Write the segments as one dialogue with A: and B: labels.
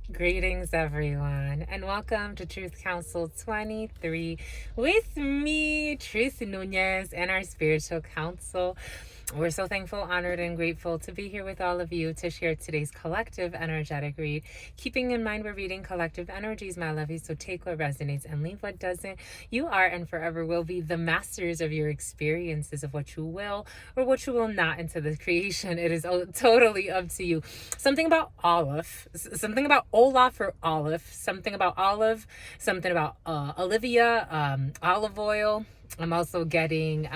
A: Greetings, everyone, and welcome to Truth Council 23 with me, Tracy Nunez, and our spiritual council. We're so thankful, honored, and grateful to be here with all of you to share today's collective energetic read. Keeping in mind we're reading collective energies, my lovies, so take what resonates and leave what doesn't. You are and forever will be the masters of your experiences, of what you will or what you will not into the creation. It is totally up to you. Something about Olaf, something about Olaf or Olive, something about Olive, something about Olivia, olive oil. I'm also getting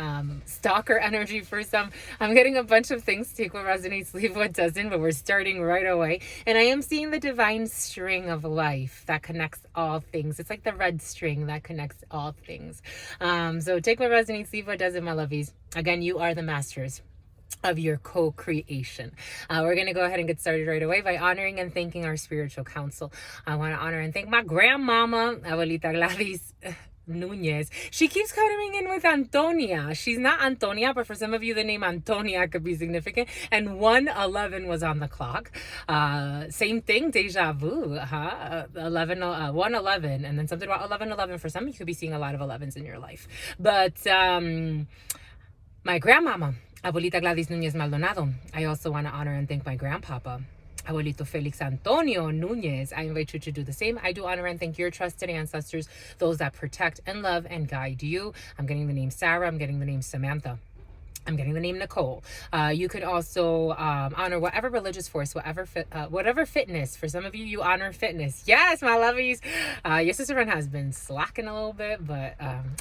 A: stalker energy for some. I'm getting a bunch of things. Take what resonates, leave what doesn't, but we're starting right away. And I am seeing the divine string of life that connects all things. It's like the red string that connects all things. So take what resonates, leave what doesn't, my lovies. Again, you are the masters of your co-creation. We're going to go ahead and get started right away by honoring and thanking our spiritual council. I want to honor and thank my grandmama, Abuelita Gladys Nunez. She keeps coming in with Antonia. She's not Antonia, but for some of you, the name Antonia could be significant. And 111 was on the clock. Same thing, deja vu. 111, and then something about 1111. For some, you could be seeing a lot of 11s in your life. But my grandmama, Abuelita Gladys Nunez Maldonado. I also want to honor and thank my grandpapa, Abuelito Felix Antonio Nunez. I invite you to do the same. I do honor and thank your trusted ancestors, those that protect and love and guide you. I'm getting the name Sarah. I'm getting the name Samantha. I'm getting the name Nicole. You could also honor whatever religious force, whatever fitness. For some of you, you honor fitness. Yes, my lovies. Your sister friend has been slacking a little bit, but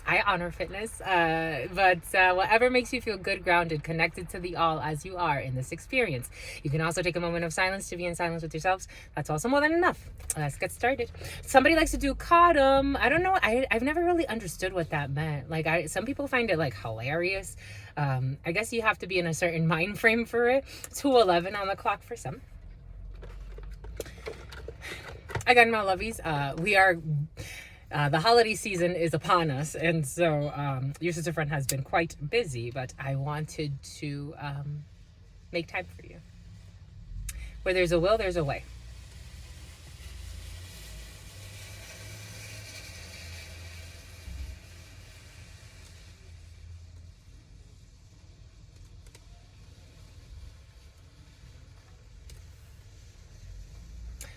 A: I honor fitness. But whatever makes you feel good, grounded, connected to the all as you are in this experience. You can also take a moment of silence to be in silence with yourselves. That's also more than enough. Let's get started. Somebody likes to do cottom. I don't know. I've never really understood what that meant. Like, some people find it like hilarious. I guess you have to be in a certain mind frame for it. 2:11 on the clock for some. Again, my lovies, we are the holiday season is upon us, and so your sister friend has been quite busy, but I wanted to make time for you. Where there's a will, there's a way.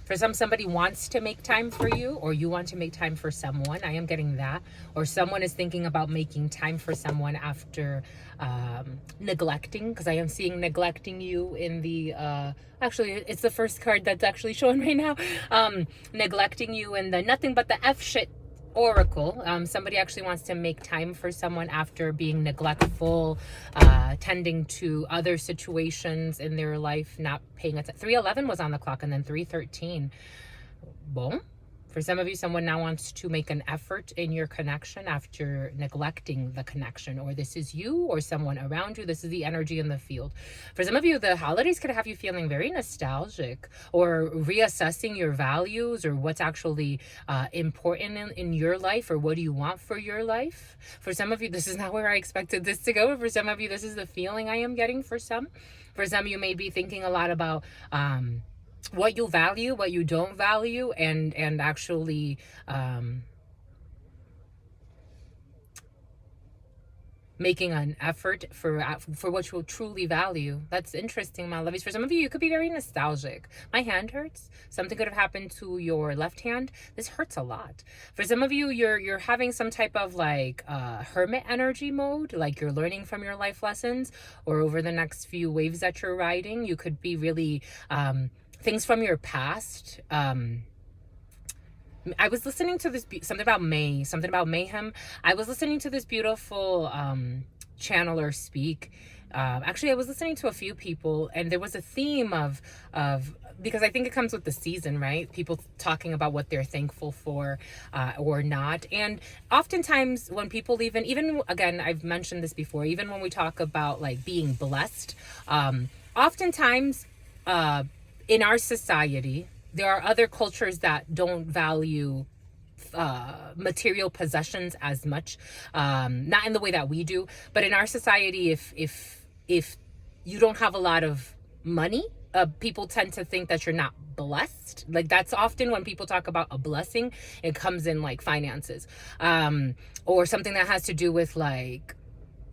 A: For some, somebody wants to make time for you, or you want to make time for someone. I am getting that. Or someone is thinking about making time for someone after neglecting, because I am seeing neglecting you in the, actually, it's the first card that's actually showing right now. Neglecting you in the nothing but the F shit oracle. Somebody actually wants to make time for someone after being neglectful, tending to other situations in their life, not paying attention. 3:11 was on the clock, and then 3:13. Boom. For some of you, someone now wants to make an effort in your connection after neglecting the connection, or this is you or someone around you. This is the energy in the field. For some of you, the holidays could have you feeling very nostalgic, or reassessing your values, or what's actually important in your life, or what do you want for your life. For some of you, this is not where I expected this to go. For some of you, this is the feeling I am getting for some. For some, you may be thinking a lot about what you value, what you don't value, and actually making an effort for what you truly value. That's interesting, my lovies. For some of you, you could be very nostalgic. My hand hurts. Something could have happened to your left hand. This hurts a lot. For some of you, you're having some type of like hermit energy mode, like you're learning from your life lessons, or over the next few waves that you're riding, you could be really things from your past. I was listening to this something about mayhem. I was listening to this beautiful channeler speak. Actually, I was listening to a few people, and there was a theme of because I think it comes with the season, right? People talking about what they're thankful for or not. And oftentimes when people even again, I've mentioned this before, even when we talk about like being blessed, oftentimes in our society, there are other cultures that don't value material possessions as much, not in the way that we do, but in our society, if you don't have a lot of money, people tend to think that you're not blessed. Like, that's often when people talk about a blessing, it comes in like finances, or something that has to do with like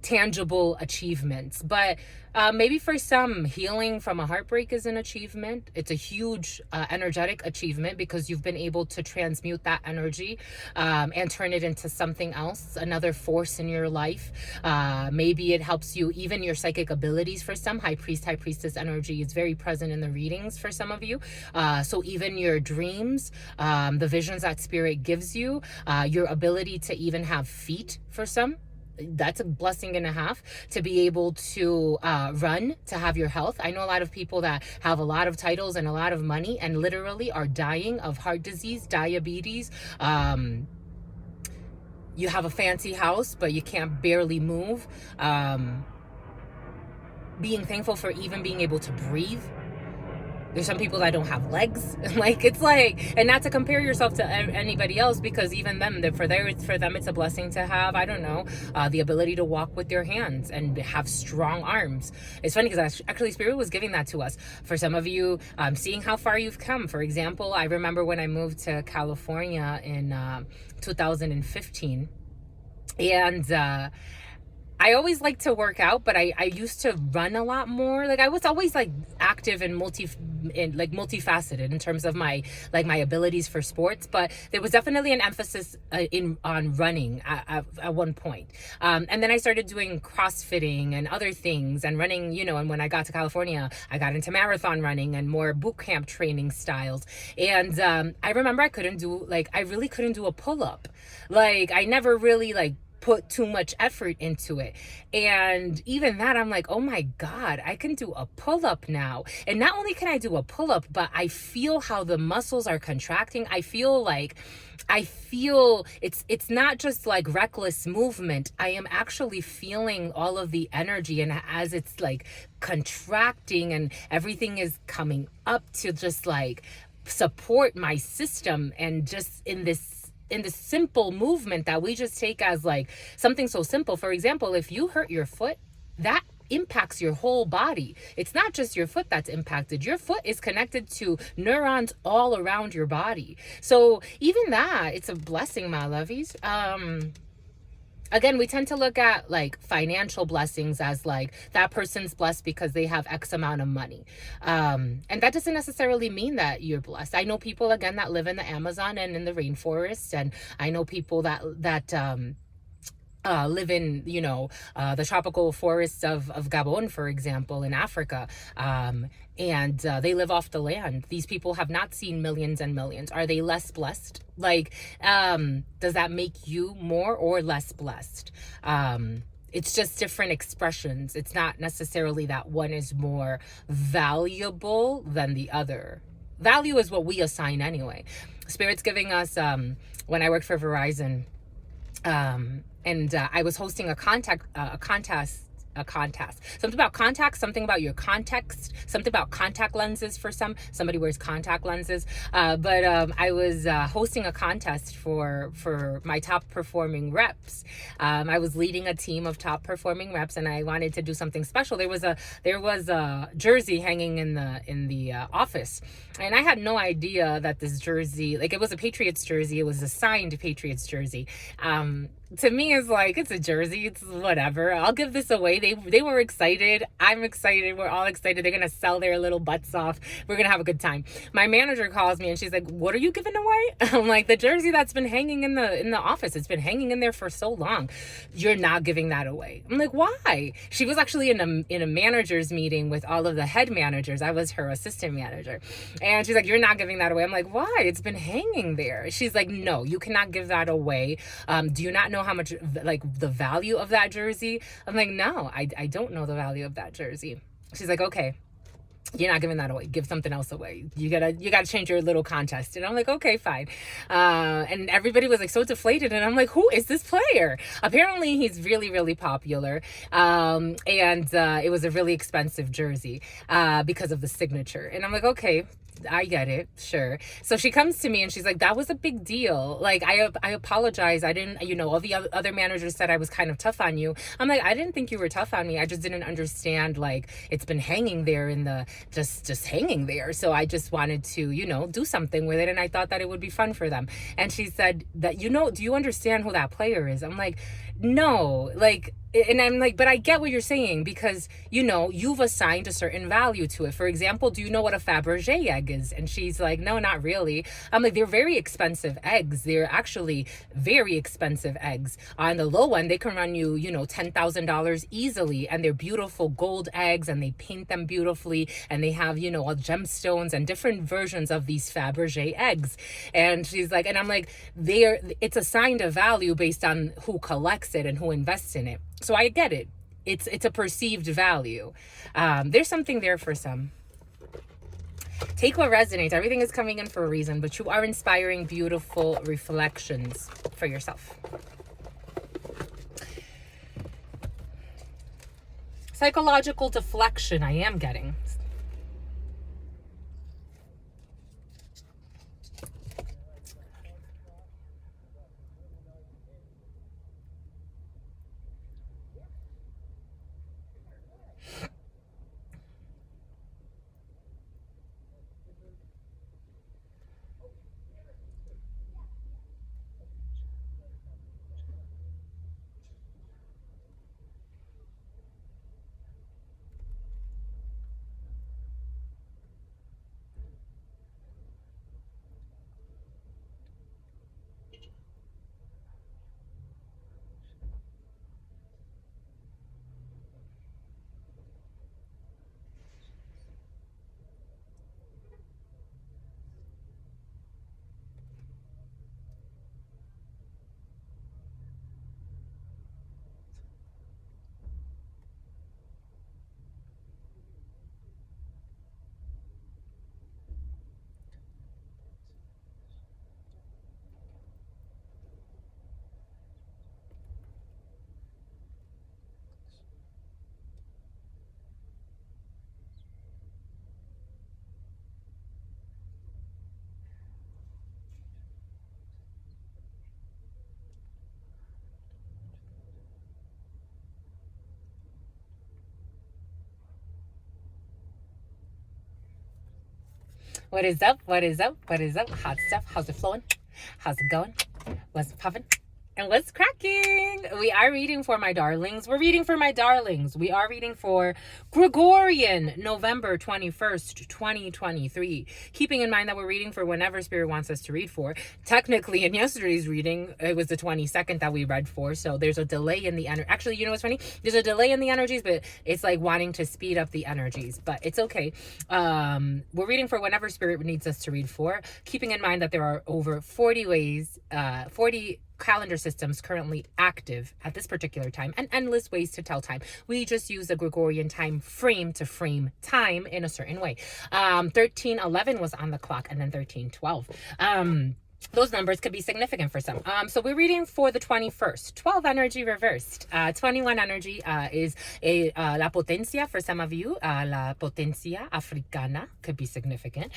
A: tangible achievements. But maybe for some, healing from a heartbreak is an achievement. It's a huge energetic achievement, because you've been able to transmute that energy and turn it into something else, another force in your life. Maybe it helps you, even your psychic abilities. For some, high priestess energy is very present in the readings for some of you. So even your dreams, the visions that spirit gives you, your ability to even have feet for some, that's a blessing and a half. To be able to run, to have your health. I know a lot of people that have a lot of titles and a lot of money and literally are dying of heart disease, diabetes. You have a fancy house, but you can't barely move. Being thankful for even being able to breathe. There's some people that don't have legs. Like, it's like, and not to compare yourself to anybody else, because even them, for them, it's a blessing to have, I don't know, the ability to walk with their hands and have strong arms. It's funny because actually Spirit was giving that to us. For some of you, seeing how far you've come. For example, I remember when I moved to California in 2015, and I always liked to work out, but I used to run a lot more. Like, I was always like active and multifaceted in terms of my abilities for sports. But there was definitely an emphasis on running at one point. And then I started doing CrossFitting and other things and running, you know, and when I got to California, I got into marathon running and more boot camp training styles. And I remember I really couldn't do a pull-up. Like, I never really put too much effort into it. And even that, I'm like, oh my God, I can do a pull-up now. And not only can I do a pull-up, but I feel how the muscles are contracting. I feel it's not just like reckless movement. I am actually feeling all of the energy, and as it's like contracting and everything is coming up to just like support my system, and just in this simple movement that we just take as like something so simple. For example, if you hurt your foot, that impacts your whole body. It's not just your foot that's impacted. Your foot is connected to neurons all around your body. So even that, it's a blessing, my lovies. Again, we tend to look at like financial blessings as like that person's blessed because they have X amount of money. And that doesn't necessarily mean that you're blessed. I know people, again, that live in the Amazon and in the rainforest. And I know people that live in, you know, the tropical forests of Gabon, for example, in Africa. And they live off the land. These people have not seen millions and millions. Are they less blessed? Like, does that make you more or less blessed? It's just different expressions. It's not necessarily that one is more valuable than the other. Value is what we assign anyway. Spirit's giving us, when I worked for Verizon, and I was hosting a contest. Something about contacts, something about your context, something about contact lenses for somebody wears contact lenses. But I was hosting a contest for my top performing reps. I was leading a team of top performing reps, and I wanted to do something special. There was a jersey hanging in the office, and I had no idea that this jersey, like, it was a Patriots jersey. It was a signed Patriots jersey. To me, it's like, it's a jersey, it's whatever. I'll give this away. They were excited. I'm excited. We're all excited. They're going to sell their little butts off. We're going to have a good time. My manager calls me and she's like, what are you giving away? I'm like, the jersey that's been hanging in the office. It's been hanging in there for so long. You're not giving that away. I'm like, why? She was actually in a manager's meeting with all of the head managers. I was her assistant manager. And she's like, you're not giving that away. I'm like, why? It's been hanging there. She's like, no, you cannot give that away. Do you not know how much, like, the value of that jersey? I'm like, no, I don't know the value of that jersey. She's like, okay, you're not giving that away. Give something else away. You gotta change your little contest. And I'm like, okay, fine. And everybody was like so deflated. And I'm like, who is this player? Apparently he's really, really popular. And it was a really expensive jersey because of the signature. And I'm like, okay, I get it. Sure. So she comes to me and she's like, that was a big deal. Like, I apologize. I didn't, all the other managers said I was kind of tough on you. I'm like, I didn't think you were tough on me. I just didn't understand, like, it's been hanging there in the, just hanging there. So I just wanted to, do something with it. And I thought that it would be fun for them. And she said that, do you understand who that player is? I'm like, no, like, and I'm like, but I get what you're saying because, you've assigned a certain value to it. For example, do you know what a Fabergé egg is? And she's like, no, not really. I'm like, they're very expensive eggs. They're actually very expensive eggs. On the low end, they can run you, $10,000 easily. And they're beautiful gold eggs and they paint them beautifully. And they have, all gemstones and different versions of these Fabergé eggs. And she's like, and I'm like, it's assigned a value based on who collects it and who invests in it. So I get it. It's a perceived value. There's something there for some. Take what resonates. Everything is coming in for a reason, but you are inspiring beautiful reflections for yourself. Psychological deflection I am getting. What is up? What is up? What is up? Hot stuff. How's it flowing? How's it going? What's popping? And what's cracking? We are reading for my darlings. We're reading for my darlings. We are reading for Gregorian, November 21st, 2023. Keeping in mind that we're reading for whenever Spirit wants us to read for. Technically, in yesterday's reading, it was the 22nd that we read for. So there's a delay in the energy. Actually, you know what's funny? There's a delay in the energies, but it's like wanting to speed up the energies. But it's okay. We're reading for whenever Spirit needs us to read for. Keeping in mind that there are over 40 ways, 40 calendar systems currently active at this particular time and endless ways to tell time. We just use the Gregorian time frame to frame time in a certain way. 1311 was on the clock and then 1312. Those numbers could be significant for some. So we're reading for the 21st. 12 energy reversed. 21 energy is la potencia for some of you. La potencia africana could be significant.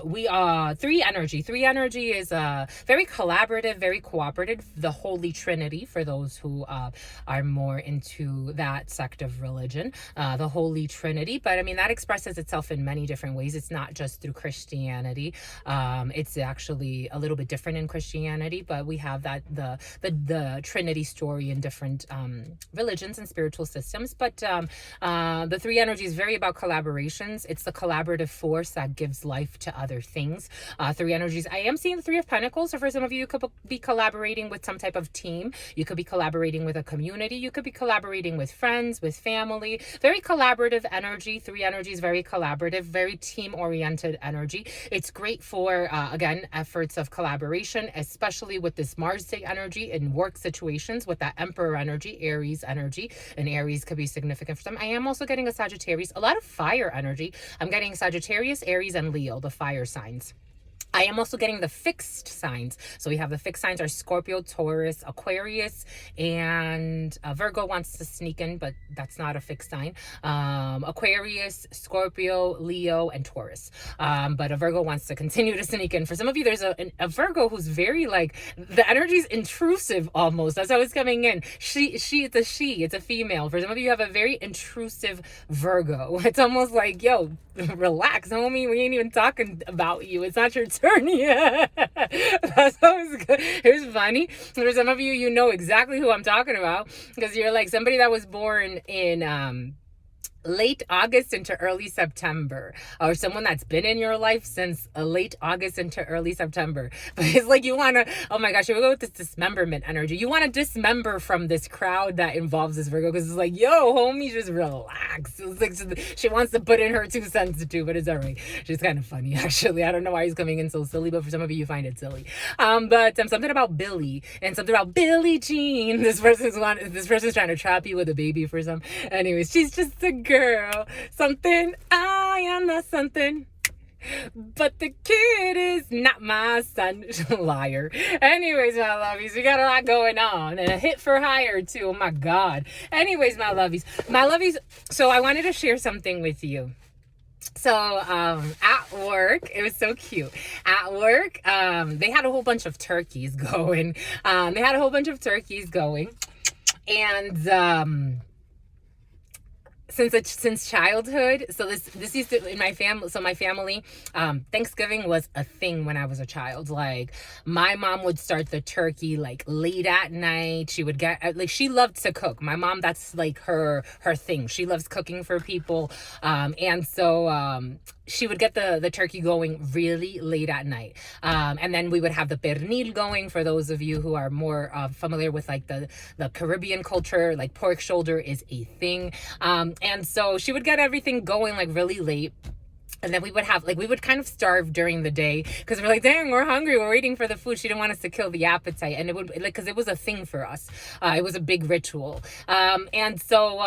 A: We are 3 energy. 3 energy is very collaborative, very cooperative. The Holy Trinity for those who are more into that sect of religion. The Holy Trinity. But I mean, that expresses itself in many different ways. It's not just through Christianity. It's actually a little bit different in Christianity, but we have that the Trinity story in different religions and spiritual systems. But the 3 energy is very about collaborations. It's the collaborative force that gives life to other things. 3 energies. I am seeing the 3 of Pentacles. So for some of you, you could be collaborating with some type of team. You could be collaborating with a community. You could be collaborating with friends, with family. Very collaborative energy. 3 energy is very collaborative, very team-oriented energy. It's great for, again, efforts of collaboration, especially with this Mars Day energy in work situations with that Emperor energy, Aries energy, and Aries could be significant for some. I am also getting a Sagittarius, a lot of fire energy. I'm getting Sagittarius, Aries, and Leo, the fire signs. I am also getting the fixed signs. So we have the fixed signs are Scorpio, Taurus, Aquarius, and Virgo wants to sneak in, but that's not a fixed sign. Aquarius, Scorpio, Leo, and Taurus. But a Virgo wants to continue to sneak in. For some of you, there's a Virgo who's very like, the energy's intrusive almost. That's how it's coming in. It's a female. For some of you, have a very intrusive Virgo. It's almost like, yo, relax, homie. We ain't even talking about you. It's not your turn yet. That's always good. Here's funny. For some of you, you know exactly who I'm talking about because you're like somebody that was born in late August into early September, or someone that's been in your life since late August into early September. But it's like you want to, oh my gosh, here we go with this dismemberment energy. You want to dismember from this crowd that involves this Virgo because it's like, yo, homie, just relax. It's like she wants to put in her 2 cents too, but it's all right. She's kind of funny, actually. I don't know why he's coming in so silly, but for some of you find it silly. But something about Billy and something about Billie Jean. This person's trying to trap you with a baby for some. Anyways, she's just a girl. Something, I am not something, but the kid is not my son. Liar. Anyways, my lovies, we got a lot going on and a hit for hire too. Oh my God. Anyways, my lovies. So I wanted to share something with you. So at work, it was so cute. At work, they had a whole bunch of turkeys going. And since childhood, so this used to in my family. So my family, Thanksgiving was a thing when I was a child. Like my mom would start the turkey like late at night. She would get like she loved to cook. My mom, that's like her thing. She loves cooking for people, and so she would get the turkey going really late at night, and then we would have the pernil going. For those of you who are more familiar with like the Caribbean culture, like pork shoulder is a thing. And so she would get everything going like really late. And then we would kind of starve during the day because we're like, dang, we're hungry. We're waiting for the food. She didn't want us to kill the appetite. And it would because it was a thing for us. It was a big ritual. And so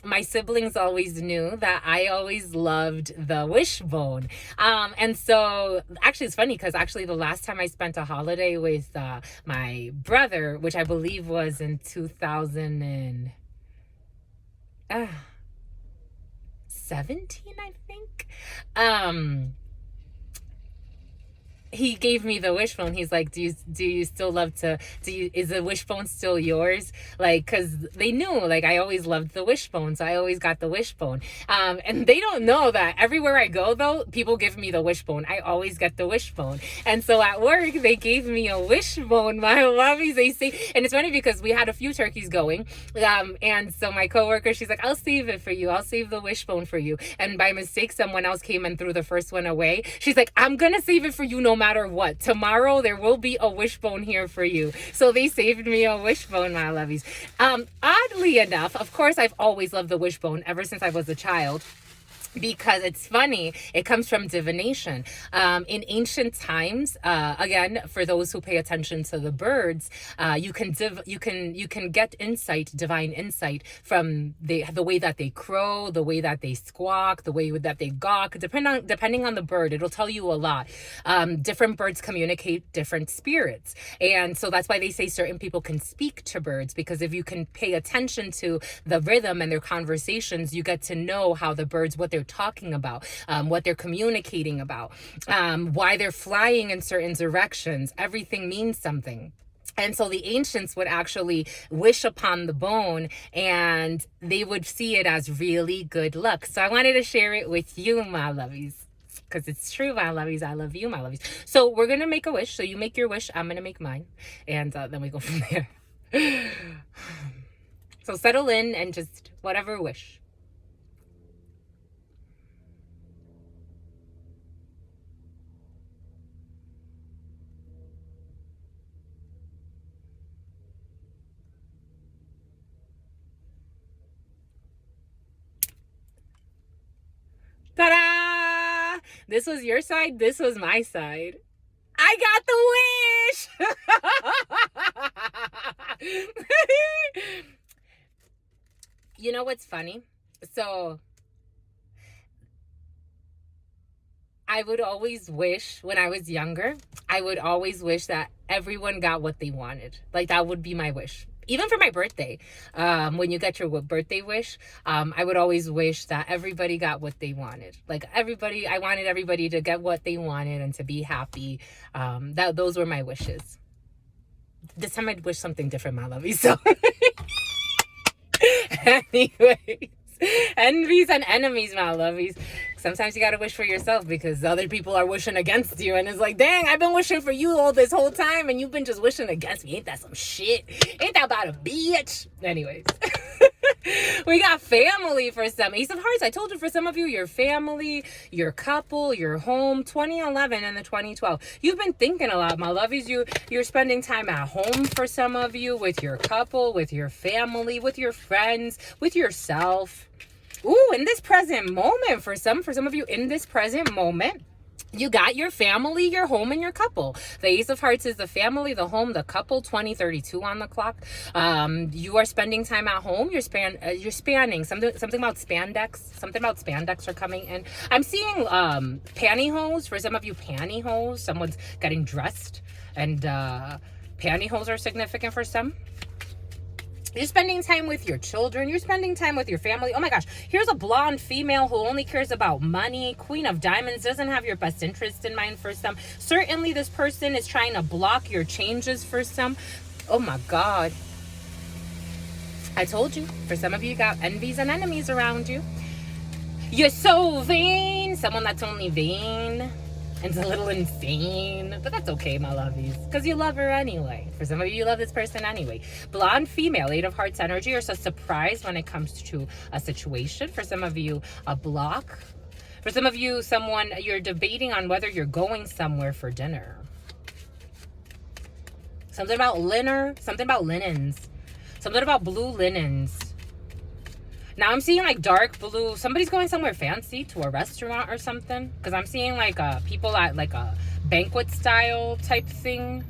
A: my siblings always knew that I always loved the wishbone. And so actually it's funny because actually the last time I spent a holiday with my brother, which I believe was in 2017, I think. He gave me the wishbone. He's like, do you still love to, is the wishbone still yours? Like, cause they knew, like, I always loved the wishbone. So I always got the wishbone. And they don't know that everywhere I go though, people give me the wishbone. I always get the wishbone. And so at work, they gave me a wishbone, my lovies. They say, and it's funny because we had a few turkeys going. And so my coworker, she's like, I'll save it for you. I'll save the wishbone for you. And by mistake, someone else came and threw the first one away. She's like, I'm going to save it for you no matter what. Tomorrow there will be a wishbone here for you. So they saved me a wishbone, my lovies. Oddly enough, of course, I've always loved the wishbone ever since I was a child. Because it's funny, it comes from divination. In ancient times, again, for those who pay attention to the birds, you can get insight, divine insight from the way that they crow, the way that they squawk, the way that they gawk. Depending on the bird, it'll tell you a lot. Different birds communicate different spirits, and so that's why they say certain people can speak to birds, because if you can pay attention to the rhythm and their conversations, you get to know how the birds, what they're talking about, what they're communicating about, why they're flying in certain directions. Everything means something. And so the ancients would actually wish upon the bone and they would see it as really good luck. So I wanted to share it with you, my lovies, because it's true, my lovies. I love you, my lovies. So we're going to make a wish. So you make your wish. I'm going to make mine. And then we go from there. So settle in and just whatever wish. Ta-da! This was your side. This was my side. I got the wish! You know what's funny? So I would always wish, when I was younger, I would always wish that everyone got what they wanted. Like, that would be my wish. Even for my birthday, when you get your birthday wish, I would always wish that everybody got what they wanted. Like, I wanted everybody to get what they wanted and to be happy. Those were my wishes. This time I'd wish something different, my lovey. So, anyways, envies and enemies, my lovies. Sometimes you gotta wish for yourself because other people are wishing against you, and it's like, dang, I've been wishing for you all this whole time, and you've been just wishing against me. Ain't that some shit? Ain't that about a bitch? Anyways. We got family for some. Ace of Hearts. I told you, for some of you, your family, your couple, your home. 2011 and the 2012. You've been thinking a lot, my lovies. You're spending time at home for some of you, with your couple, with your family, with your friends, with yourself. Ooh, in this present moment, for some of you, in this present moment, you got your family, your home, and your couple. The Ace of Hearts is the family, the home, the couple. 2032 on the clock. You are spending time at home. You're spanning something about spandex. Something about spandex are coming in. I'm seeing pantyhose. For some of you, pantyhose. Someone's getting dressed, and pantyhose are significant for some. You're spending time with your children. You're spending time with your family. Oh my gosh. Here's a blonde female who only cares about money. Queen of Diamonds, doesn't have your best interest in mind for some. Certainly this person is trying to block your changes for some. Oh my God. I told you. For some of you, you got envies and enemies around you. You're so vain. Someone that's only vain. And it's a little insane, but that's okay, my lovies, because you love her anyway. For some of you, you love this person anyway. Blonde female, 8 of Hearts energy. You're so surprised when it comes to a situation. For some of you, a block. For some of you, you're debating on whether you're going somewhere for dinner. Something about linens. Something about blue linens. Now I'm seeing like dark blue. Somebody's going somewhere fancy, to a restaurant or something. Because I'm seeing like people at like a banquet style type thing.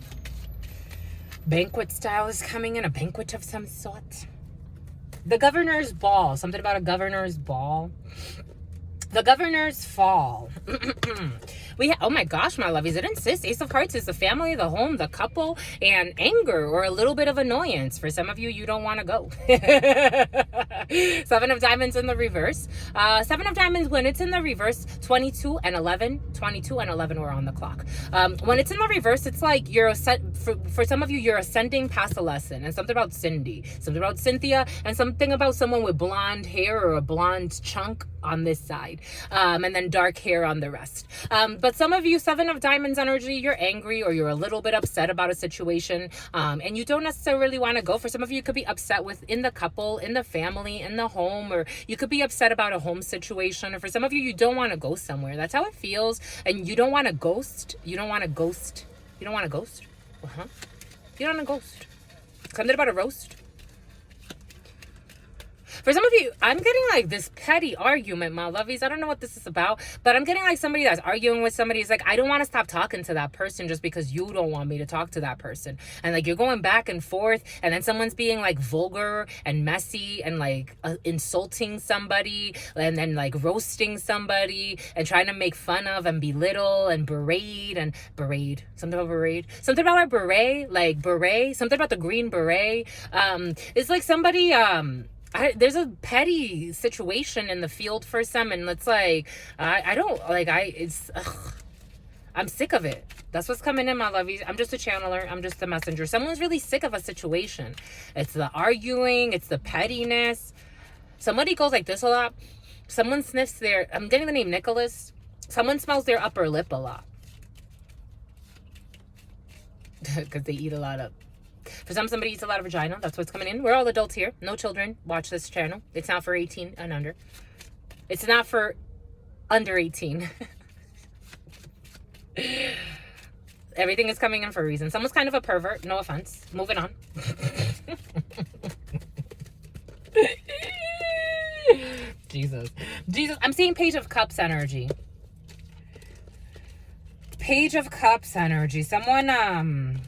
A: Banquet style is coming in. A banquet of some sort. The governor's ball. Something about a governor's ball. The governor's fall. Oh my gosh, my lovies, it insists. Ace of Hearts is the family, the home, the couple, and anger or a little bit of annoyance. For some of you, you don't want to go. 7 of Diamonds in the reverse. 7 of Diamonds, when it's in the reverse, 22 and 11 were on the clock. When it's in the reverse, it's like for some of you, you're ascending past a lesson. And something about Cindy, something about Cynthia, and something about someone with blonde hair or a blonde chunk on this side, and then dark hair on the rest. But some of you, 7 of Diamonds energy, you're angry or you're a little bit upset about a situation, and you don't necessarily want to go. For some of you, you could be upset in the couple, in the family, in the home, or you could be upset about a home situation. Or for some of you, you don't want to go somewhere. That's how it feels. And you don't want to ghost. You don't want to ghost. You don't want to ghost? Uh-huh. You don't want to ghost. Something about a roast. For some of you, I'm getting like this petty argument, my lovies. I don't know what this is about, but I'm getting like somebody that's arguing with somebody. It's like, I don't want to stop talking to that person just because you don't want me to talk to that person. And like, you're going back and forth, and then someone's being like vulgar and messy and like insulting somebody, and then like roasting somebody and trying to make fun of and belittle and berate. Something about berate. Something about a beret, like beret. Something about the green beret. It's like somebody, there's a petty situation in the field for some, and it's like, I'm sick of it. That's what's coming in, my lovies. I'm just a channeler. I'm just a messenger. Someone's really sick of a situation. It's the arguing. It's the pettiness. Somebody goes like this a lot. Someone sniffs I'm getting the name Nicholas. Someone smells their upper lip a lot. Because they eat a lot of... For somebody eats a lot of vagina. That's what's coming in. We're all adults here. No children. Watch this channel. It's not for 18 and under. It's not for under 18. Everything is coming in for a reason. Someone's kind of a pervert. No offense. Moving on. Jesus. I'm seeing Page of Cups energy. Page of Cups energy. Someone,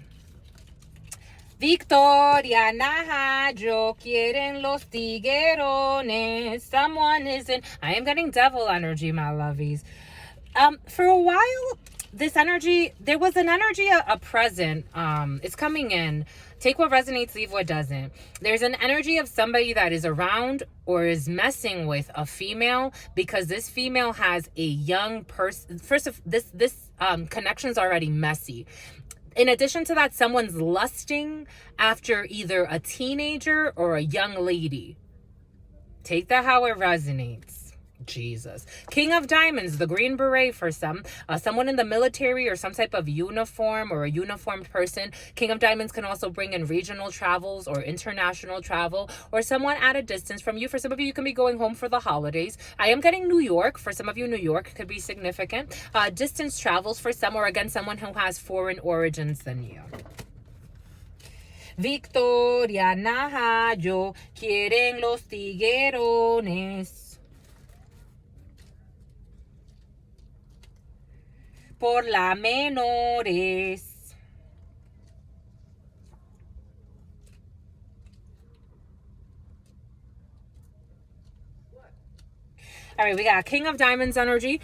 A: Victoria Najayo quieren los tiguerones. Someone is in... I am getting devil energy, my lovies. For a while, this energy, there was an energy, a present, it's coming in. Take what resonates, leave what doesn't. There's an energy of somebody that is around or is messing with a female, because this female has a young person. First of this connection's already messy. In addition to that, someone's lusting after either a teenager or a young lady. Take that how it resonates. Jesus. King of Diamonds, the green beret for some. Someone in the military or some type of uniform or a uniformed person. King of Diamonds can also bring in regional travels or international travel, or someone at a distance from you. For some of you, you can be going home for the holidays. I am getting New York. For some of you, New York could be significant. Distance travels for some, or again, someone who has foreign origins than you. Victoria Najayo, quieren los tiguerones. Por la menores. All right, we got King of Diamonds energy.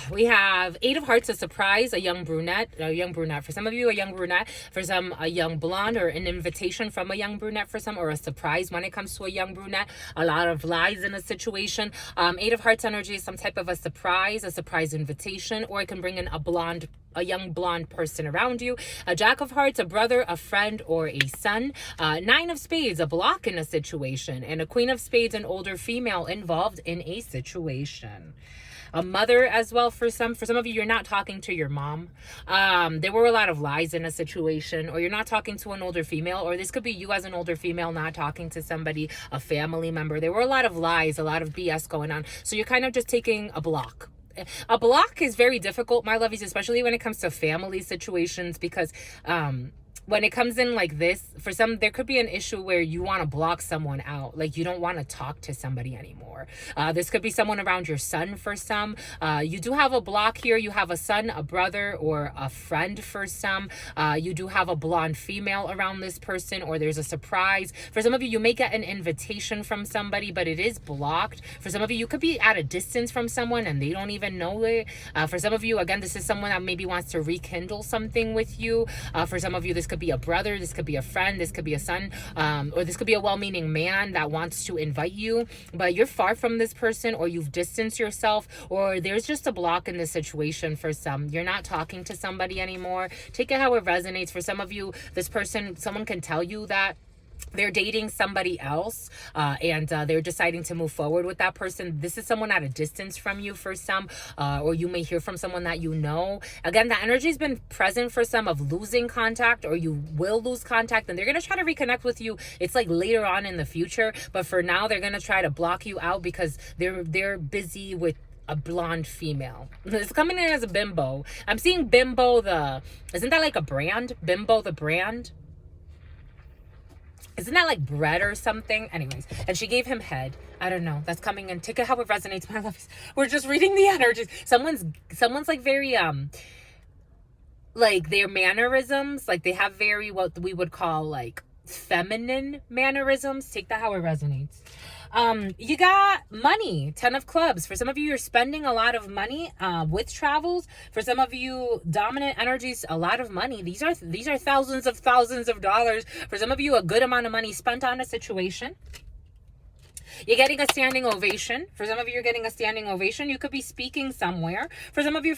A: We have Eight of Hearts, a surprise, a young brunette. For some of you, a young brunette. For some, a young blonde, or an invitation from a young brunette for some, or a surprise when it comes to a young brunette. A lot of lies in a situation. Eight of Hearts energy is some type of a surprise invitation, or it can bring in a young blonde person around you. A Jack of Hearts, a brother, a friend, or a son. Nine of Spades, a block in a situation. And a Queen of Spades, an older female involved in a situation. A mother as well for some. For some of you, you're not talking to your mom. There were a lot of lies in a situation, or you're not talking to an older female, or this could be you as an older female not talking to somebody, a family member. There were a lot of lies, a lot of BS going on. So you're kind of just taking a block. A block is very difficult, my lovies, especially when it comes to family situations, because when it comes in like this, for some, there could be an issue where you want to block someone out. Like, you don't want to talk to somebody anymore. This could be someone around your son for some. You do have a block here. You have a son, a brother, or a friend for some. You do have a blonde female around this person, or there's a surprise. For some of you, you may get an invitation from somebody, but it is blocked. For some of you, you could be at a distance from someone and they don't even know it. For some of you, again, this is someone that maybe wants to rekindle something with you. For some of you, this could be a brother, this could be a friend, this could be a son, or this could be a well-meaning man that wants to invite you, but you're far from this person, or you've distanced yourself, or there's just a block in this situation for some. You're not talking to somebody anymore. Take it how it resonates. For some of you, this person, someone can tell you that they're dating somebody else, and they're deciding to move forward with that person. This is someone at a distance from you for some, or you may hear from someone that you know. Again, the energy has been present for some of losing contact, or you will lose contact, and they're going to try to reconnect with you. It's like later on in the future, but for now, they're going to try to block you out because they're busy with a blonde female. It's coming in as a bimbo. I'm seeing bimbo isn't that like a brand? Bimbo the brand? Isn't that like bread or something? Anyways, and she gave him head. I don't know. That's coming in. Take it how it resonates, my loves. We're just reading the energies. Someone's like very like their mannerisms, like they have very what we would call like feminine mannerisms. Take that how it resonates. You got money, 10 of clubs. For some of you, you're spending a lot of money with travels. For some of you, dominant energies, a lot of money. These are thousands of dollars. For some of you, a good amount of money spent on a situation. You're getting a standing ovation. For some of you, you're getting a standing ovation. You could be speaking somewhere. For some of you,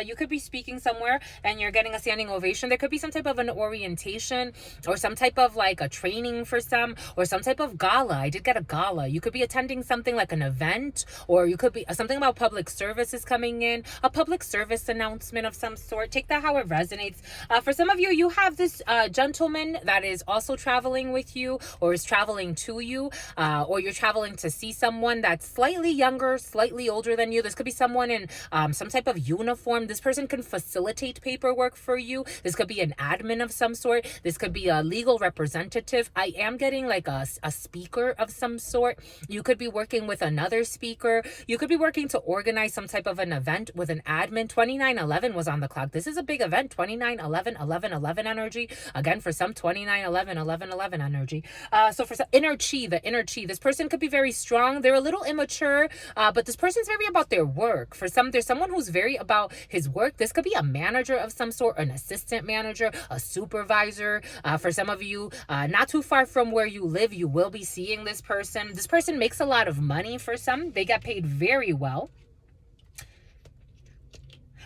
A: you could be speaking somewhere and you're getting a standing ovation. There could be some type of an orientation or some type of like a training for some, or some type of gala. I did get a gala. You could be attending something like an event, or you could be something about public services coming in, a public service announcement of some sort. Take that how it resonates. For some of you, you have this gentleman that is also traveling with you, or is traveling to you, or you're traveling to see someone that's slightly younger, slightly older than you. This could be someone in some type of uniform. This person can facilitate paperwork for you. This could be an admin of some sort. This could be a legal representative. I am getting like a speaker of some sort. You could be working with another speaker. You could be working to organize some type of an event with an admin. 2911 was on the clock. This is a big event. 2911 energy. Again, for some, 2911 energy. So for some, the inner chi. This person could could be very strong. They're a little immature, but this person's very about their work. For some, there's someone who's very about his work. This could be a manager of some sort, an assistant manager, a supervisor. For some of you, not too far from where you live, you will be seeing this person. This person makes a lot of money. For some, they get paid very well.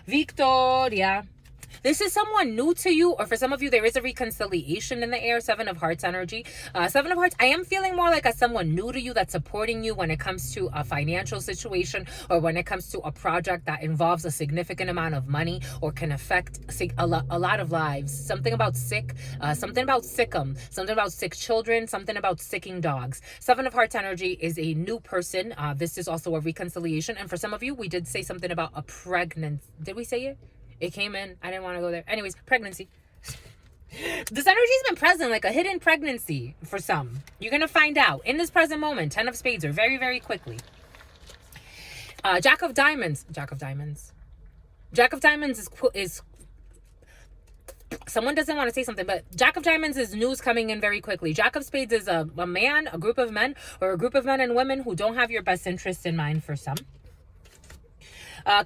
A: Victoria. This is someone new to you, or for some of you, there is a reconciliation in the air. 7 of Hearts energy. 7 of Hearts, I am feeling more like a someone new to you that's supporting you when it comes to a financial situation, or when it comes to a project that involves a significant amount of money or can affect a lot of lives. Something about sick, something about sick'em, something about sick children, something about sicking dogs. 7 of Hearts energy is a new person. This is also a reconciliation. And for some of you, we did say something about a pregnancy. Did we say it? It came in. I didn't want to go there. Anyways, pregnancy. This energy's been present, like a hidden pregnancy for some. You're going to find out in this present moment. 10 of Spades, or very, very quickly. Jack of Diamonds. Jack of Diamonds. Jack of Diamonds is someone doesn't want to say something, but Jack of Diamonds is news coming in very quickly. Jack of Spades is a man, a group of men, or a group of men and women who don't have your best interest in mind for some.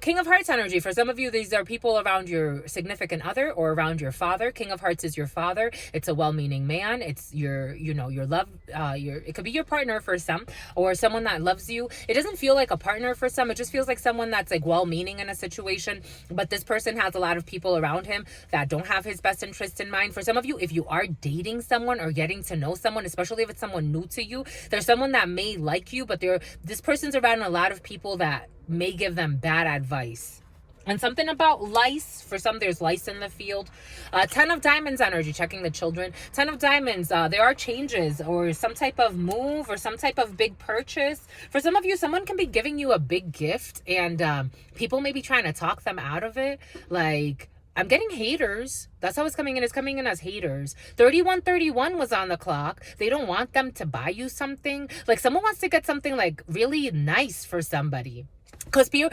A: King of Hearts energy. For some of you, these are people around your significant other or around your father. King of Hearts is your father. It's a well-meaning man. It's your love. It could be your partner for some, or someone that loves you. It doesn't feel like a partner for some. It just feels like someone that's like well-meaning in a situation. But this person has a lot of people around him that don't have his best interest in mind. For some of you, if you are dating someone or getting to know someone, especially if it's someone new to you, there's someone that may like you, but this person's around a lot of people that may give them bad advice. And something about lice. For some, there's lice in the field. 10 of Diamonds energy, checking the children. 10 of Diamonds, there are changes or some type of move or some type of big purchase. For some of you, someone can be giving you a big gift and people may be trying to talk them out of it. Like, I'm getting haters. That's how it's coming in. It's coming in as haters. 3131 was on the clock. They don't want them to buy you something. Like, someone wants to get something like really nice for somebody. Because Spirit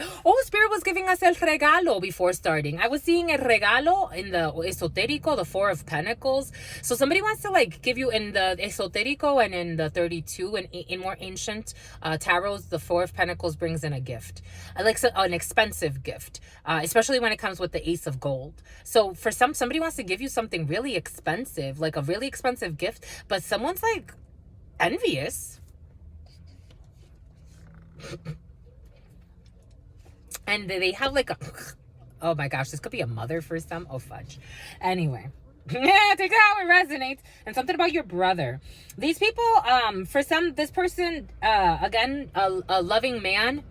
A: was giving us el regalo before starting. I was seeing el regalo in the esotérico, the 4 of Pentacles. So somebody wants to like give you in the esotérico and in the 32 and in more ancient tarots, the 4 of Pentacles brings in a gift, like an expensive gift, especially when it comes with the Ace of Gold. So for somebody wants to give you something really expensive, like a really expensive gift, but someone's like envious. And they have like a, oh my gosh, this could be a mother for some. Oh, fudge. Anyway, yeah, take it how it resonates. And something about your brother. These people, for some, this person, again, a loving man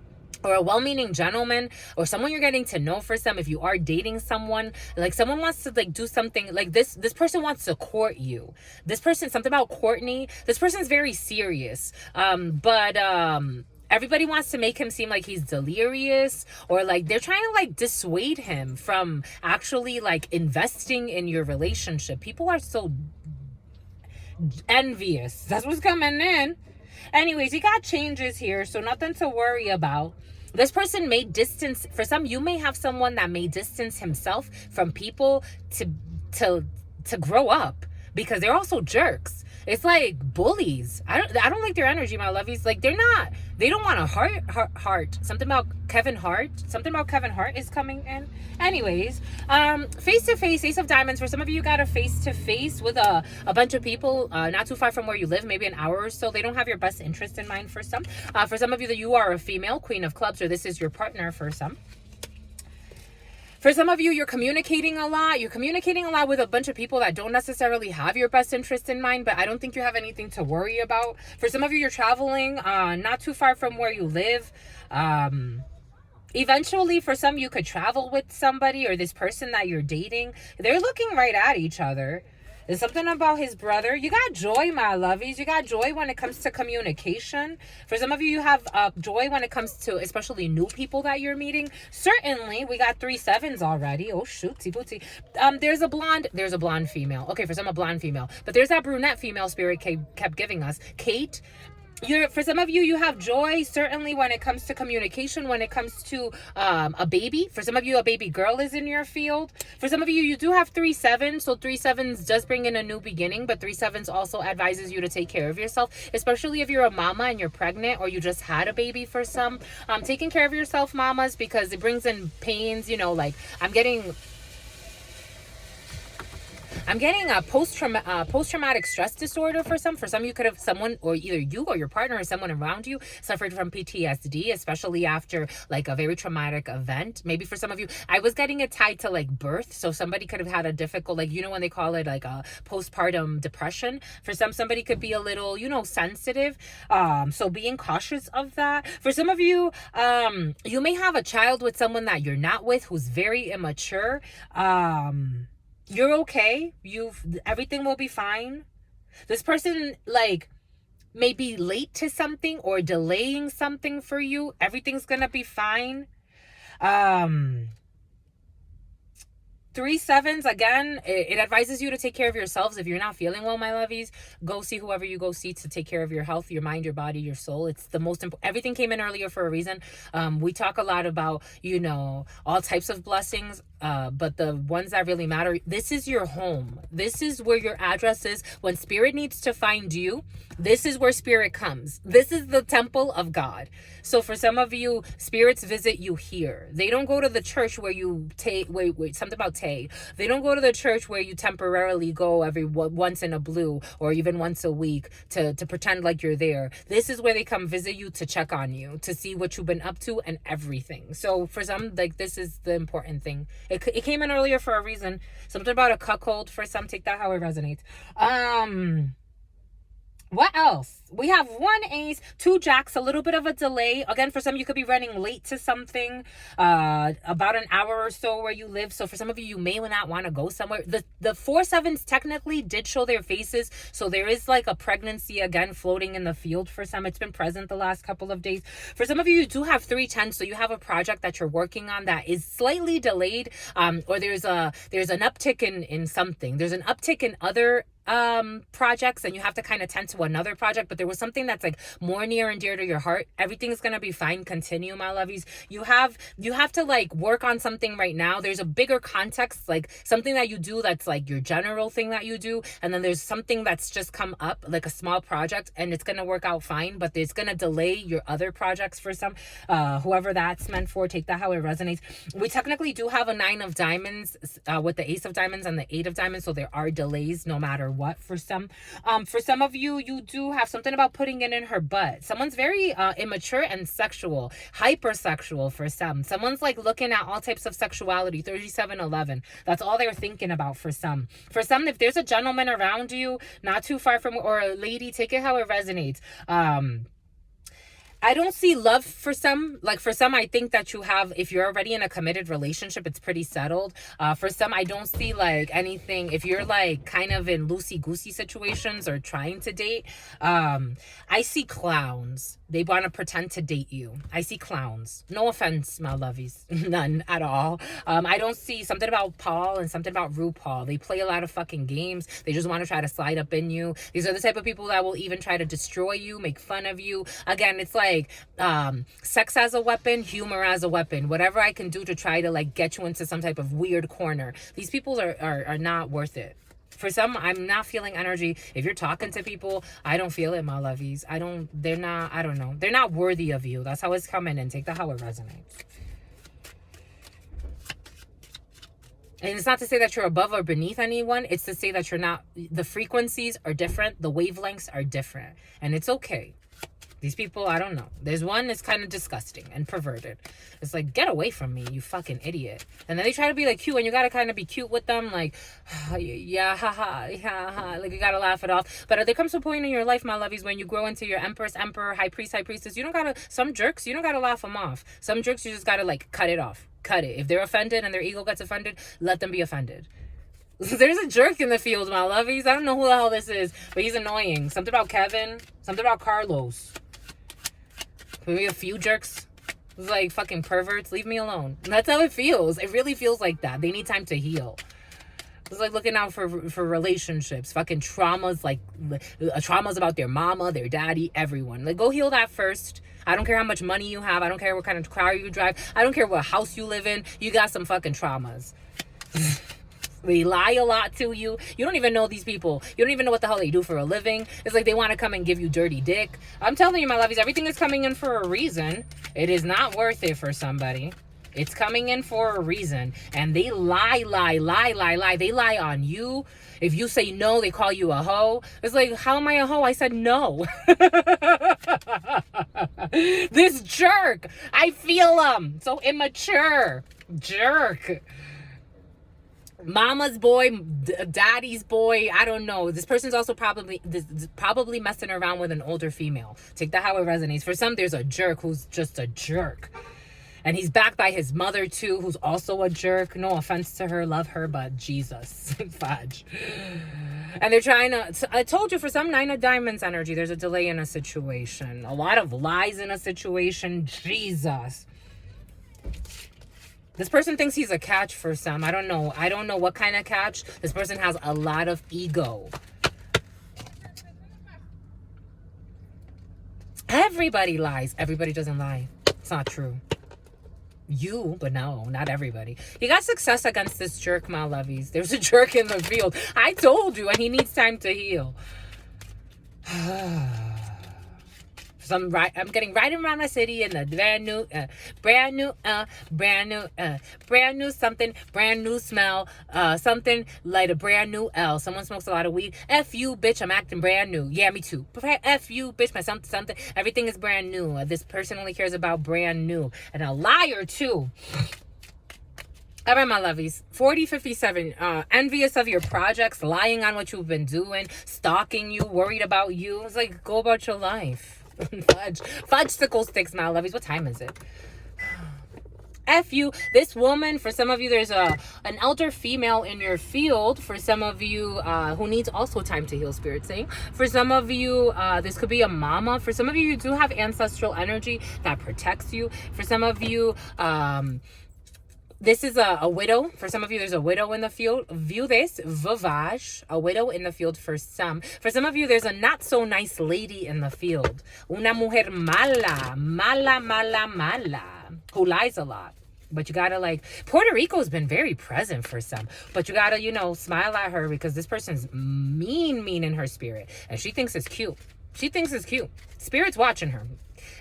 A: or a well-meaning gentleman or someone you're getting to know. For some, if you are dating someone, like someone wants to like do something like this person wants to court you. This person, something about Courtney, this person's very serious. Everybody wants to make him seem like he's delirious, or like they're trying to like dissuade him from actually like investing in your relationship. People are so envious. That's what's coming in. Anyways, you got changes here, so nothing to worry about. This person may distance, for some, you may have someone that may distance himself from people to grow up, because they're also jerks. It's like bullies. I don't like their energy, my lovies. Like they don't want a heart. Something about Kevin Hart. Something about Kevin Hart is coming in. Anyways, face to face, Ace of Diamonds. For some of you, got a face to face with a bunch of people not too far from where you live, maybe an hour or so. They don't have your best interest in mind for some. For some of you, that you are a female, Queen of Clubs, or this is your partner for some. For some of you, you're communicating a lot. You're communicating a lot with a bunch of people that don't necessarily have your best interest in mind, but I don't think you have anything to worry about. For some of you, you're traveling not too far from where you live. Eventually, for some, you could travel with somebody or this person that you're dating. They're looking right at each other. There's something about his brother. You got joy, my lovies. You got joy when it comes to communication. For some of you, you have joy when it comes to especially new people that you're meeting. Certainly, we got 3 sevens already. Oh, shootsy bootsy. There's a blonde female. Okay, for some, a blonde female. But there's that brunette female Spirit kept giving us. Kate. For some of you, you have joy, certainly when it comes to communication, when it comes to a baby. For some of you, a baby girl is in your field. For some of you, you do have 3-7, so 3-7s does bring in a new beginning, but 3-7s also advises you to take care of yourself, especially if you're a mama and you're pregnant or you just had a baby. For some, taking care of yourself, mamas, because it brings in pains, like I'm getting a post-traumatic stress disorder for some. For some, you could have someone, or either you or your partner or someone around you, suffered from PTSD, especially after like a very traumatic event. Maybe for some of you, I was getting it tied to like birth. So somebody could have had a difficult, like, when they call it like a postpartum depression. For some, somebody could be a little, sensitive. So being cautious of that. For some of you, you may have a child with someone that you're not with who's very immature. You're okay. Everything will be fine. This person may be late to something or delaying something for you. Everything's gonna be fine. 3-7s, again, it advises you to take care of yourselves. If you're not feeling well, my lovies, go see whoever you go see to take care of your health, your mind, your body, your soul. It's the most important. Everything came in earlier for a reason. We talk a lot about, all types of blessings, but the ones that really matter, this is your home. This is where your address is. When spirit needs to find you, this is where spirit comes. This is the temple of God. So for some of you, spirits visit you here. They don't go to the church where you wait, something about Tay. They don't go to the church where you temporarily go once in a blue or even once a week to pretend like you're there. This is where they come visit you to check on you, to see what you've been up to and everything. So for some, this is the important thing. It came in earlier for a reason. Something about a cuckold. For some, take that how it resonates. What else? We have 1 ace, 2 jacks, a little bit of a delay. Again, for some, you could be running late to something, about an hour or so where you live. So for some of you, you may not want to go somewhere. The 4-7s technically did show their faces. So there is like a pregnancy again floating in the field for some. It's been present the last couple of days. For some of you, you do have 3-10. So you have a project that you're working on that is slightly delayed, or there's an uptick in something. There's an uptick in other projects, and you have to kind of tend to another project, but there was something that's like more near and dear to your heart. Everything's gonna be fine. Continue, my lovies. You have to like work on something right now. There's a bigger context, like something that you do that's like your general thing that you do, and then there's something that's just come up, like a small project, and it's gonna work out fine, but it's gonna delay your other projects for some. Whoever that's meant for, take that how it resonates. We technically do have a 9 of diamonds with the ace of diamonds and the 8 of diamonds, so there are delays no matter what. For some of you, you do have something about putting it in her butt. Someone's very immature and sexual, hypersexual. For someone's like looking at all types of sexuality. 37-11, that's all they're thinking about. For some, if there's a gentleman around you not too far from, or a lady, take it how it resonates. I don't see love for some. Like for some, I think that you have, if you're already in a committed relationship, it's pretty settled. For some, I don't see like anything. If you're like kind of in loosey-goosey situations or trying to date, I see clowns. They want to pretend to date you. I see clowns. No offense, my lovies. None at all. I don't see something about Paul and something about RuPaul. They play a lot of fucking games. They just want to try to slide up in you. These are the type of people that will even try to destroy you, make fun of you. Again, it's like sex as a weapon, humor as a weapon. Whatever I can do to try to like get you into some type of weird corner. These people are not worth it. For some, I'm not feeling energy. If you're talking to people, I don't feel it, my lovies. They're not worthy of you. That's how it's coming in. Take that how it resonates. And it's not to say that you're above or beneath anyone. It's to say that you're not, the frequencies are different. The wavelengths are different. And it's okay. These people, I don't know. There's one that's kind of disgusting and perverted. It's like, get away from me, you fucking idiot. And then they try to be like cute, and you gotta kind of be cute with them. Like, yeah, haha, yeah. Like, you gotta laugh it off. But there comes a point in your life, my lovies, when you grow into your empress, emperor, high priest, high priestess, some jerks, you don't gotta laugh them off. Some jerks, you just gotta like cut it off. Cut it. If they're offended and their ego gets offended, let them be offended. There's a jerk in the field, my lovies. I don't know who the hell this is, but he's annoying. Something about Kevin, something about Carlos. Maybe a few jerks, like fucking perverts. Leave me alone. And that's how it feels. It really feels like that. They need time to heal. It's like looking out for relationships, fucking traumas, like traumas about their mama, their daddy, everyone. Like, go heal that first. I don't care how much money you have. I don't care what kind of car you drive. I don't care what house you live in. You got some fucking traumas. They lie a lot to you. You don't even know these people. You don't even know what the hell they do for a living. It's like they want to come and give you dirty dick. I'm telling you, my lovies, everything is coming in for a reason. It is not worth it for somebody. It's coming in for a reason. And they lie. They lie on you. If you say no, they call you a hoe. It's like, how am I a hoe? I said no. This jerk. I feel him. So immature. Jerk. Mama's boy, daddy's boy, I don't know. This person's also probably messing around with an older female. Take that how it resonates. For some, there's a jerk who's just a jerk. And he's backed by his mother, too, who's also a jerk. No offense to her. Love her, but Jesus. Fudge. And they're trying to... I told you, for some Nine of Diamonds energy, there's a delay in a situation. A lot of lies in a situation. Jesus. This person thinks he's a catch for some. I don't know. I don't know what kind of catch. This person has a lot of ego. Everybody lies. Everybody doesn't lie. It's not true. You, but no, not everybody. You got success against this jerk, my lovies. There's a jerk in the field. I told you, and he needs time to heal. I'm getting riding around the city in a brand new something, brand new smell, something like a brand new L. Someone smokes a lot of weed. F you, bitch, I'm acting brand new. Yeah, me too. F you, bitch, my something. Everything is brand new. This person only cares about brand new. And a liar, too. All right, my lovies. 4057. Envious of your projects, lying on what you've been doing, stalking you, worried about you. It's like, go about your life. Fudge sickle sticks, my lovies. What time is it? F you. This woman, for some of you, there's an elder female in your field. For some of you who needs also time to heal, spirit saying. For some of you, this could be a mama. For some of you, you do have ancestral energy that protects you. For some of you, this is a widow. For some of you, there's a widow in the field. View this, vivage, a widow in the field for some. For some of you, there's a not so nice lady in the field. Una mujer mala, who lies a lot. But you gotta, like, Puerto Rico's been very present for some. But you gotta, smile at her because this person's mean in her spirit. And she thinks it's cute. She thinks it's cute. Spirit's watching her.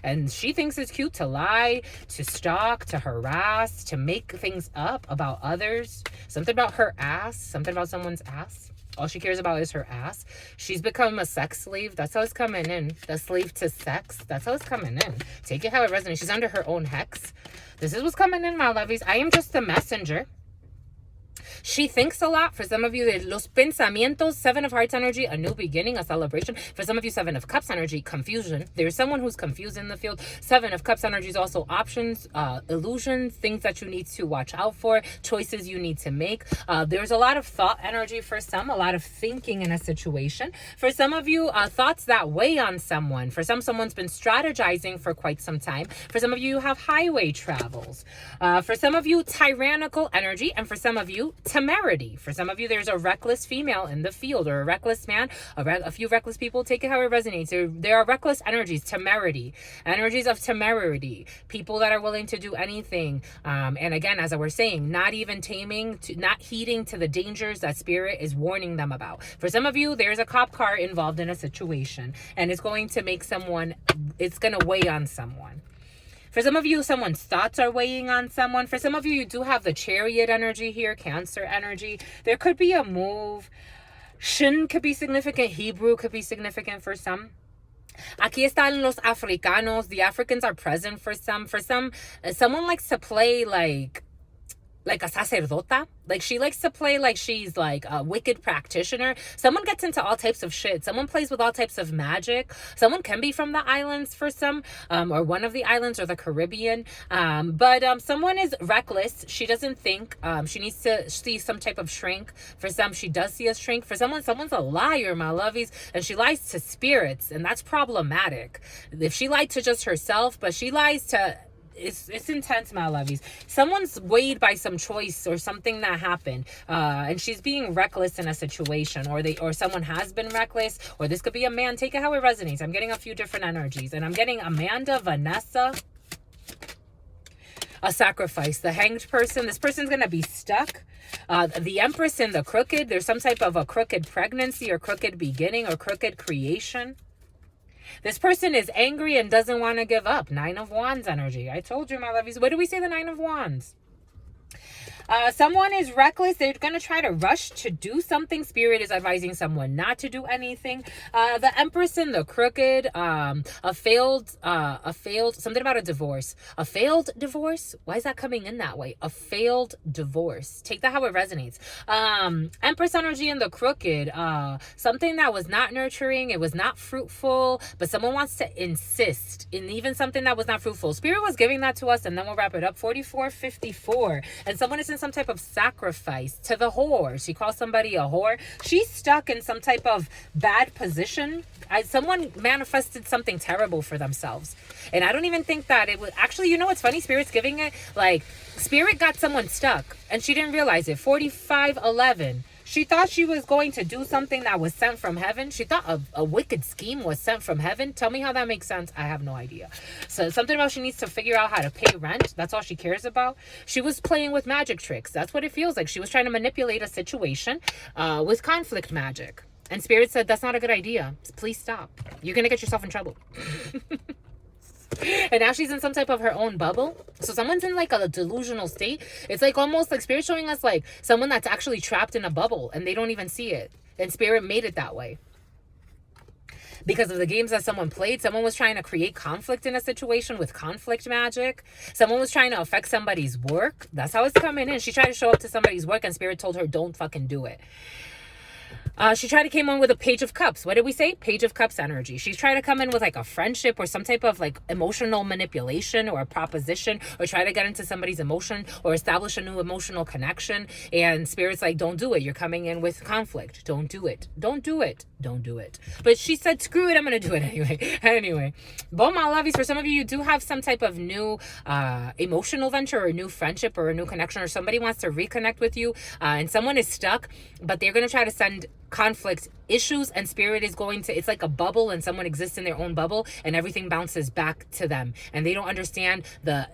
A: And she thinks it's cute to lie, to stalk, to harass, to make things up about others. Something about her ass, something about someone's ass. All she cares about is her ass. She's become a sex slave. That's how it's coming in. The slave to sex. That's how it's coming in. Take it how it resonates. She's under her own hex. This is what's coming in, my lovies. I am just the messenger. She thinks a lot. For some of you, los pensamientos, Seven of Hearts energy, a new beginning, a celebration. For some of you, Seven of Cups energy, confusion. There's someone who's confused in the field. Seven of Cups energy is also options, illusions, things that you need to watch out for, choices you need to make. There's a lot of thought energy for some, a lot of thinking in a situation. For some of you, thoughts that weigh on someone. For some, someone's been strategizing for quite some time. For some of you, you have highway travels. For some of you, tyrannical energy. And for some of you, temerity. For some of you, there's a reckless female in the field or a reckless man, a few reckless people. Take it how it resonates. There are reckless energies, temerity, energies of temerity, people that are willing to do anything. And again, as I was saying, not even taming, not heeding to the dangers that spirit is warning them about. For some of you, there's a cop car involved in a situation and it's going to make someone, it's going to weigh on someone. For some of you, someone's thoughts are weighing on someone. For some of you, you do have the Chariot energy here, Cancer energy. There could be a move. Shin could be significant. Hebrew could be significant for some. Aquí están los africanos. The Africans are present for some. For some, someone likes to play like a sacerdota. Like she likes to play like she's like a wicked practitioner. Someone gets into all types of shit. Someone plays with all types of magic. Someone can be from the islands for some, or one of the islands or the Caribbean. But someone is reckless. She doesn't think. She needs to see some type of shrink. For some, she does see a shrink. For someone's a liar, my lovies, and she lies to spirits, and that's problematic. If she lied to just herself, but she lies to it's intense, my lovies. Someone's weighed by some choice or something that happened, and she's being reckless in a situation, or someone has been reckless, or this could be a man. Take it how it resonates. I'm getting a few different energies, and I'm getting Amanda, Vanessa, a sacrifice, the hanged person. This person's gonna be stuck. The Empress in the crooked. There's some type of a crooked pregnancy or crooked beginning or crooked creation. This person is angry and doesn't want to give up. Nine of Wands energy. I told you, my lovies. What do we say the Nine of Wands? Someone is reckless. They're going to try to rush to do something. Spirit is advising someone not to do anything. The Empress in the crooked, a failed, something about a divorce. A failed divorce? Why is that coming in that way? A failed divorce. Take that how it resonates. Empress energy in the crooked, something that was not nurturing. It was not fruitful, but someone wants to insist in even something that was not fruitful. Spirit was giving that to us, and then we'll wrap it up. 4454. And someone is in some type of sacrifice to the whore. She calls somebody a whore. She's stuck in some type of bad position. Someone manifested something terrible for themselves. And I don't even think that it was actually, you know what's funny? Spirit's giving it like Spirit got someone stuck and she didn't realize it. 4511. She thought she was going to do something that was sent from heaven. She thought a wicked scheme was sent from heaven. Tell me how that makes sense. I have no idea. So something about she needs to figure out how to pay rent. That's all she cares about. She was playing with magic tricks. That's what it feels like. She was trying to manipulate a situation with conflict magic. And Spirit said, that's not a good idea. Please stop. You're going to get yourself in trouble. And now she's in some type of her own bubble. So someone's in like a delusional state. It's like almost like Spirit showing us like someone that's actually trapped in a bubble and they don't even see it. And Spirit made it that way. Because of the games that someone played. Someone was trying to create conflict in a situation with conflict magic. Someone was trying to affect somebody's work. That's how it's coming in. She tried to show up to somebody's work and Spirit told her, don't fucking do it. She tried to come in with a Page of Cups. What did we say? Page of Cups energy. She's trying to come in with like a friendship or some type of like emotional manipulation or a proposition, or try to get into somebody's emotion or establish a new emotional connection. And Spirit's like, don't do it. You're coming in with conflict. Don't do it. Don't do it. Don't do it. But she said, screw it. I'm going to do it anyway. Anyway, bon, my lovies, for some of you, you do have some type of new emotional venture or a new friendship or a new connection, or somebody wants to reconnect with you and someone is stuck, but they're going to try to send conflict issues, and Spirit is going to, it's like a bubble and someone exists in their own bubble and everything bounces back to them and they don't understand the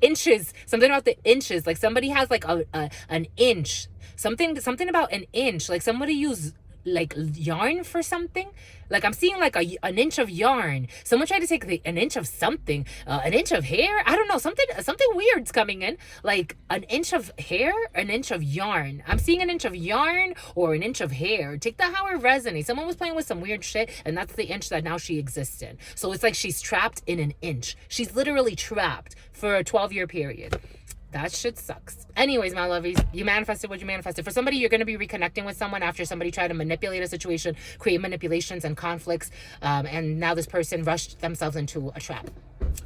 A: inches, something about the inches, like somebody has like an inch, something about an inch, like somebody used like yarn for something. Like I'm seeing like an inch of yarn. Someone tried to take an inch of something, an inch of hair. I don't know, something weird's coming in. Like an inch of hair, an inch of yarn. I'm seeing an inch of yarn or an inch of hair. Take that how it resonates. Someone was playing with some weird shit, and that's the inch that now she exists in. So it's like she's trapped in an inch. She's literally trapped for a 12-year period. That shit sucks. Anyways, my lovies, you manifested what you manifested. For somebody, you're going to be reconnecting with someone after somebody tried to manipulate a situation, create manipulations and conflicts, and now this person rushed themselves into a trap.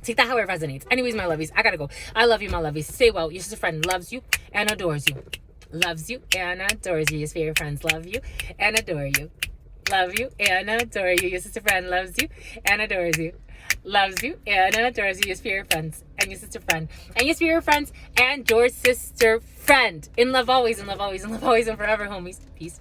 A: Take that how it resonates. Anyways, my lovies, I gotta go. I love you, my lovies. Stay well. Your sister friend loves you and adores you. Loves you and adores you. Your favorite friends love you and adore you. Love you and adore you. Your sister friend loves you and adores you. Loves you and adores you. Your spirit friends and your sister friend and your spirit friends and your sister friend. In love always, in love always, in love always, and forever, homies. Peace.